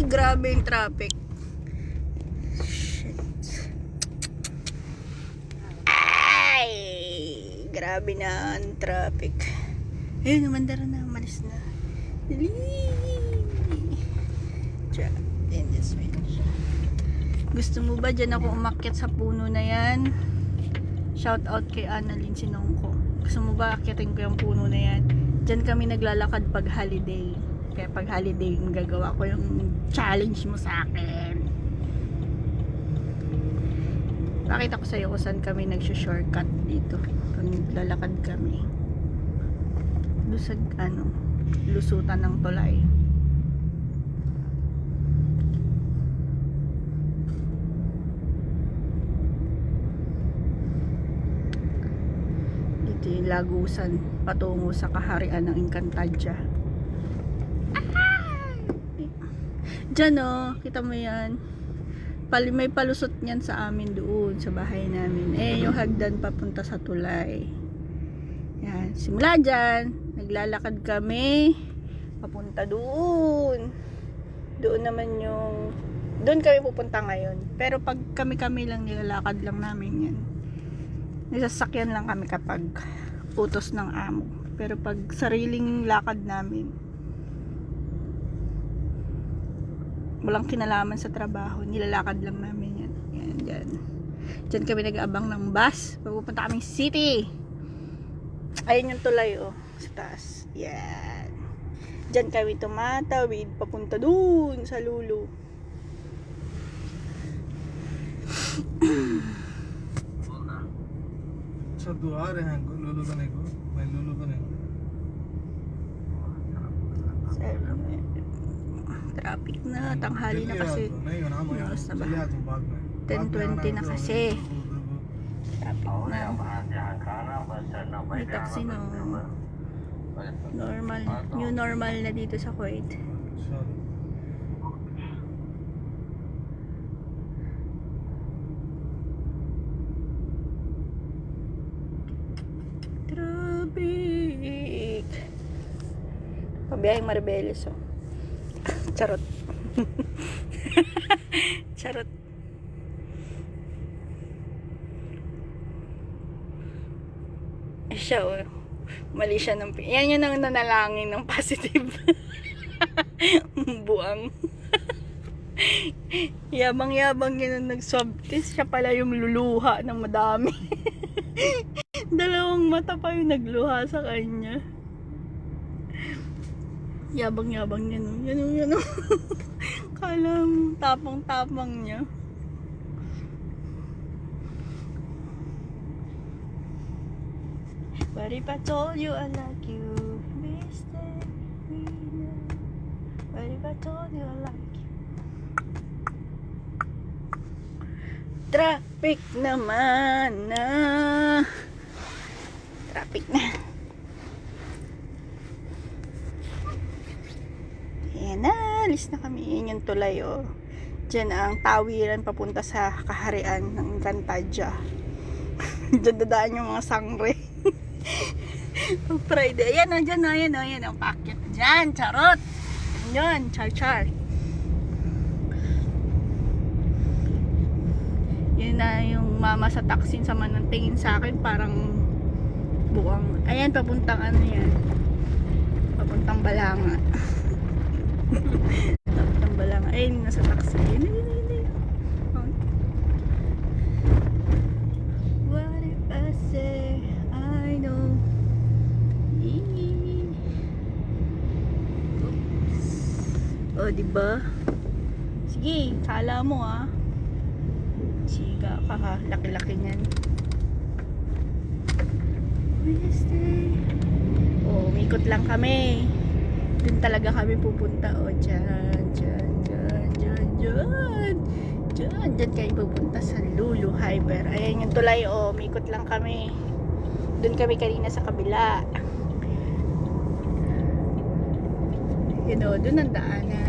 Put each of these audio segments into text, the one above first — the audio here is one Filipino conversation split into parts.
Grabe yung traffic. Shit. Ay! Grabe na ang traffic. Ayun, umandar na. Malis na. Dali! Diyan. In this way. Gusto mo ba dyan ako umakyat sa puno na yan? Shout out kay Annalyn Sinongko. Gusto mo ba akyatin ko yung puno na yan? Dyan kami naglalakad pag holiday. Kaya pag holiday, gagawa ko yung challenge mo sa akin. Pakita ko sa'yo kung saan kami nagsha-shortcut dito. Pag naglalakad kami. Lusad, lusutan ng tulay. Dito yung Lagusan patungo sa kaharian ng Encantadia. Diyan kita mo yan. May palusot niyan sa amin doon sa bahay namin. Yung hagdan papunta sa tulay. Yan, simula dyan, naglalakad kami papunta doon. Doon naman doon kami pupunta ngayon. Pero pag kami lang nilalakad lang namin yan. Nasasakyan lang kami kapag utos ng amo. Pero pag sariling lakad namin, walang kinalaman sa trabaho, nilalakad lang namin yan. Yan, dyan. Dyan kami nag-aabang ng bus pupunta kaming city. Ayun yung tulay sa taas. Yan. Dyan kami tumatawid papunta dun sa Lulu. अच्छा तू आ रहे हैं लुलु करने को मैं लुलु करेंगे Traffic na, tanghali na kasi. Oras na ba? 10:20 na kasi. Traffic na. May taxi na. Normal. New normal na dito sa Kuwait. Traffic. Pabiyahing Maribeles Charot. Charot. Siya mali siya ng yan yun ang nanalangin ng positive. Buang. Yabang yun nag-swab test. Siya pala yung luluha ng madami. Dalawang mata pa yung nagluha sa kanya. Yabang niya yan. Kalang tapang niya. What if I told you I like you? What if I told you I like you? Traffic naman na. Traffic na. Ayan na, alis na kami. Yan yung tulay Diyan ang tawiran papunta sa kaharian ng Encantadia. Diyan dadaan yung mga sangre. Friday. Ayan ang packet dyan. Charot. Yan, char. Yun na yung mama sa taxi sa manantingin sa akin. Parang buwang. Ayan, papuntang yan. Papuntang Balanga. Papuntang Balanga. Ayun, nasa taxi. Ayun. What if I say I know? Diba? Sige, kala mo Siga ka laki-laki niyan. Umikot lang kami. Doon talaga kami pupunta. Diyan kayo pupunta sa Lulu Hyper. Ayan yung tulay umikot lang kami. Doon kami kanina sa kabila. Doon ang daanan.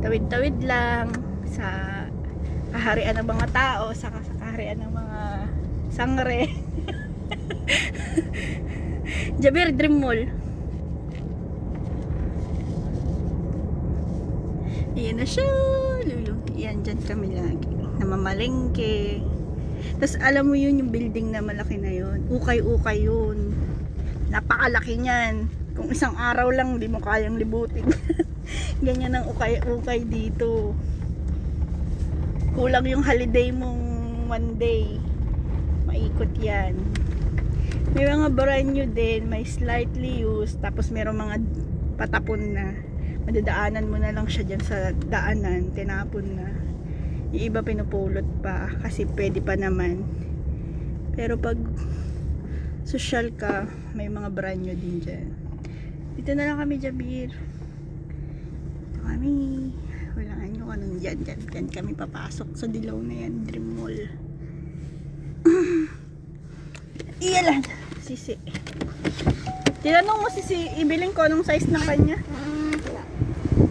Tawid-tawid lang sa kaharian ng mga tao, sa kaharian ng mga sangre. Jabir Dream Mall. Ayan na siya, Lulu. Yan, dyan kami lagi. Namamalengke. Tapos alam mo yun, yung building na malaki na yun. Ukay-ukay yun. Napakalaki niyan. Kung isang araw lang, di mo kayang libutin. Ganyan ang ukay-ukay dito. Kulang yung holiday mong one day. Maikot yan. May mga brand new din, may slightly used, tapos merong mga patapon na. Madadaanan mo na lang siya dyan sa daanan, tinapon na. Yung iba pinupulot pa, kasi pwede pa naman. Pero pag social ka, may mga brand new din dyan. Dito na lang kami, Jabir. Dito kami. Walaan nyo anong dyan. Dyan kami papasok sa dilaw na yan, Dream Mall. Iyalan. Sisi. Tinanong mo si ibiling ko anong size ng kanya.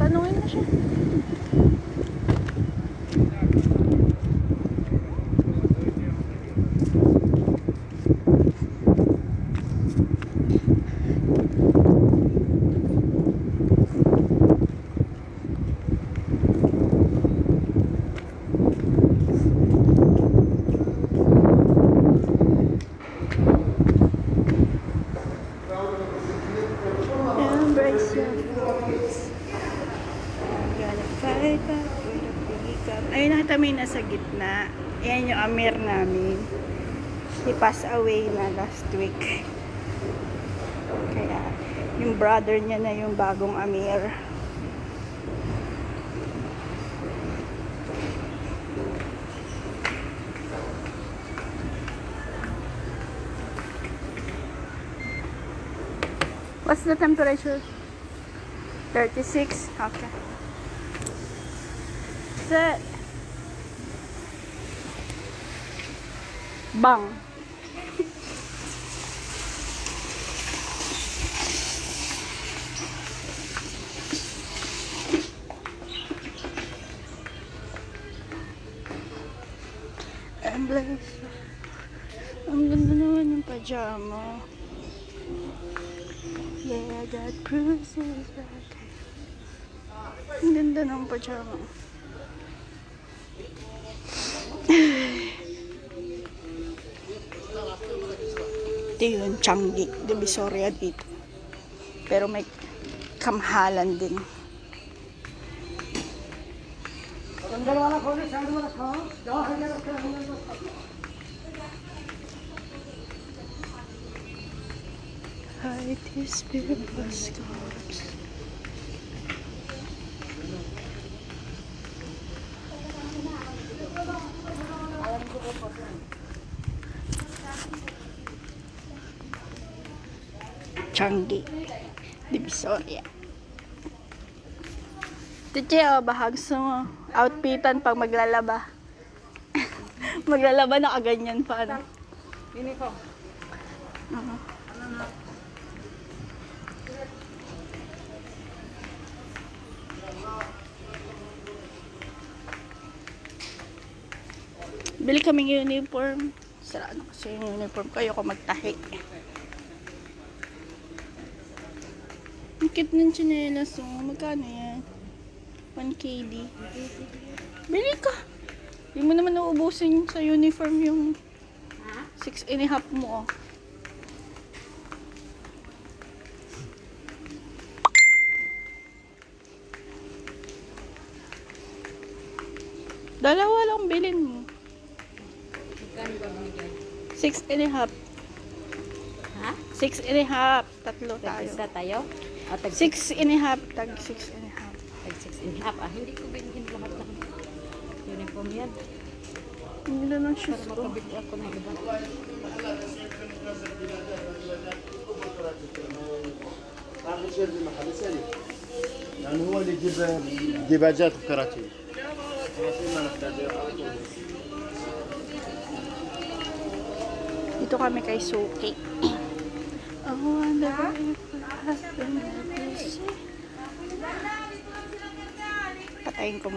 Tanungin na siya. Embrace your voice. Gotta fight back for the pickup. Ayun, nakita mo yung nasa gitna. Ayan yung Amir namin. He passed away na last week. Kaya, yung brother niya na yung bagong Amir. What's the temperature? 36? Okay. Set. Bang. I'm blessed. Ang ganda naman yung pajama. Yeah, I got bruises back. Ang ganda ng pajama. Ito yun, Changi, Divisoria dito. Pero may kamhalan din. Hide his spirit was corpse. Changi, Divisoria. Tiche, oh, bahag sa outfitan pag maglalaba. Maglalaba na kaganyan pa. Ano? Uniform. Bili kaming uniform. Sira na kasi yung uniform ko. Ayoko magtahi. Ang cute ng tsinelas. Oh. Magkano yan? 1KD. Bili ka. Hindi mo naman nauubusin sa uniform yung 6.5 mo. Oh. Dalawa lang bilhin mo. 6.5. Ha? 6.5. Tatlo tayo. Tag-isa tayo? O, tag 6.5. Tag 6.5. Tag-6.5. Ah, hindi ko bilhin lahat ng uniform yan. Ang ganda ng shoes Para ko. makabili ako ng iba. يعني هو اللي يجيب ديباجات وكراتين. Dito kami kay Suki. Oh, and the Patayin ko